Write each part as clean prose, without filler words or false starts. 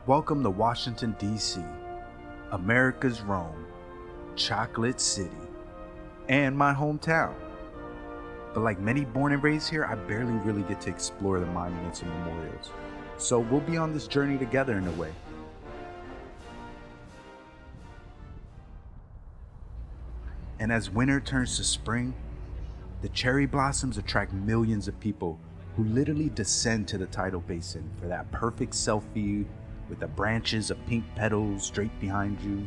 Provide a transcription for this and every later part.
Welcome to Washington, D.C., America's Rome, Chocolate City, and my hometown. But like many born and raised here, I barely really get to explore the monuments and memorials. So we'll be on this journey together in a way. And as winter turns to spring, the cherry blossoms attract millions of people who literally descend to the tidal basin for that perfect selfie with the branches of pink petals straight behind you.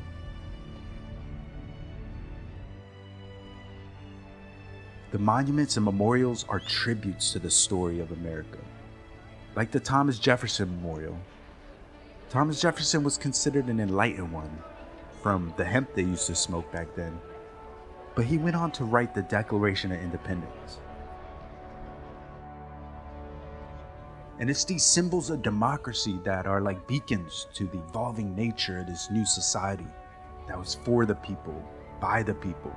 The monuments and memorials are tributes to the story of America. Like the Thomas Jefferson Memorial. Thomas Jefferson was considered an enlightened one from the hemp they used to smoke back then. But he went on to write the Declaration of Independence. And it's these symbols of democracy that are like beacons to the evolving nature of this new society that was for the people, by the people.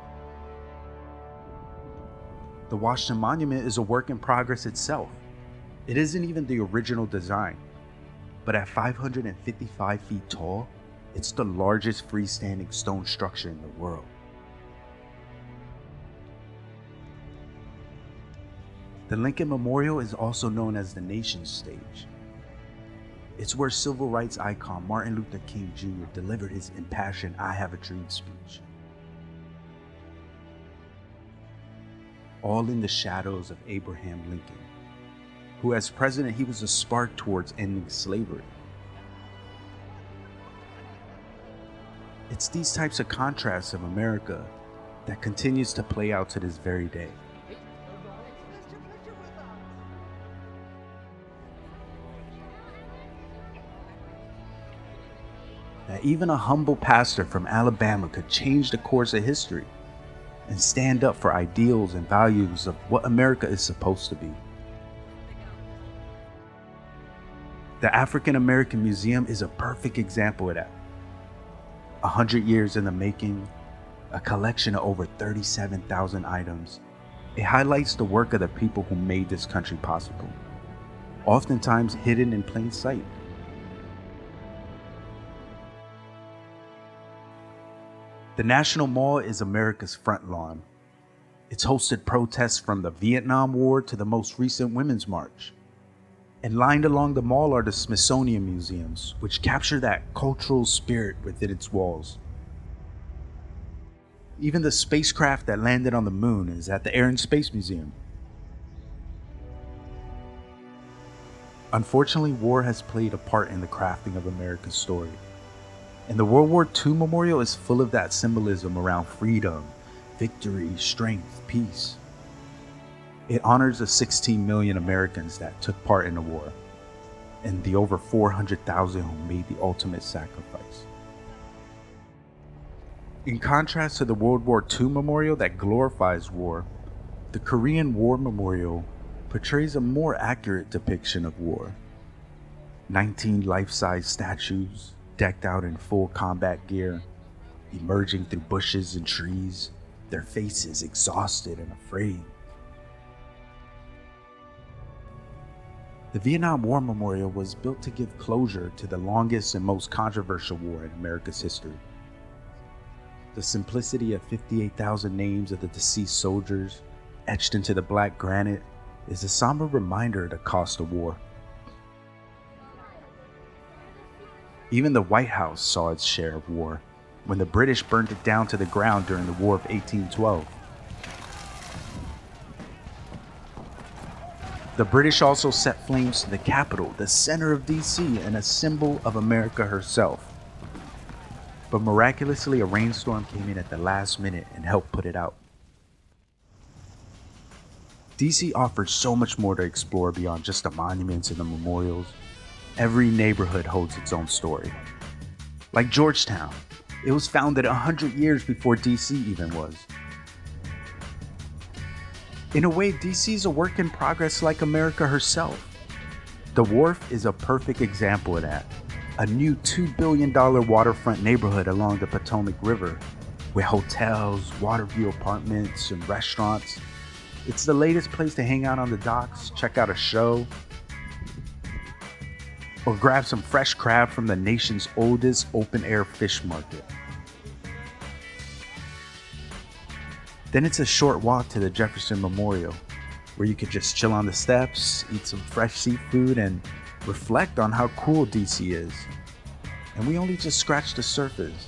The Washington Monument is a work in progress itself. It isn't even the original design, but at 555 feet tall, it's the largest freestanding stone structure in the world. The Lincoln Memorial is also known as the Nation's Stage. It's where civil rights icon Martin Luther King Jr. delivered his impassioned "I Have a Dream" speech. All in the shadows of Abraham Lincoln, who as president, he was a spark towards ending slavery. It's these types of contrasts of America that continues to play out to this very day. That even a humble pastor from Alabama could change the course of history and stand up for ideals and values of what America is supposed to be. The African American Museum is a perfect example of that. 100 years in the making, a collection of over 37,000 items. It highlights the work of the people who made this country possible, oftentimes hidden in plain sight. The National Mall is America's front lawn. It's hosted protests from the Vietnam War to the most recent Women's March. And lined along the mall are the Smithsonian Museums, which capture that cultural spirit within its walls. Even the spacecraft that landed on the moon is at the Air and Space Museum. Unfortunately, war has played a part in the crafting of America's story. And the World War II Memorial is full of that symbolism around freedom, victory, strength, peace. It honors the 16 million Americans that took part in the war and the over 400,000 who made the ultimate sacrifice. In contrast to the World War II Memorial that glorifies war, the Korean War Memorial portrays a more accurate depiction of war. 19 life-size statues, decked out in full combat gear, emerging through bushes and trees, their faces exhausted and afraid. The Vietnam War Memorial was built to give closure to the longest and most controversial war in America's history. The simplicity of 58,000 names of the deceased soldiers etched into the black granite is a somber reminder of the cost of war. Even the White House saw its share of war when the British burned it down to the ground during the War of 1812. The British also set flames to the Capitol, the center of DC, and a symbol of America herself. But miraculously, a rainstorm came in at the last minute and helped put it out. DC offers so much more to explore beyond just the monuments and the memorials. Every neighborhood holds its own story. Like Georgetown, it was founded 100 years before DC even was. In a way, DC is a work in progress like America herself. The Wharf is a perfect example of that. A new $2 billion waterfront neighborhood along the Potomac River with hotels, water view apartments, and restaurants. It's the latest place to hang out on the docks, check out a show. or grab some fresh crab from the nation's oldest open-air fish market. Then it's a short walk to the Jefferson Memorial, where you could just chill on the steps, eat some fresh seafood, and reflect on how cool DC is. And we only just scratched the surface.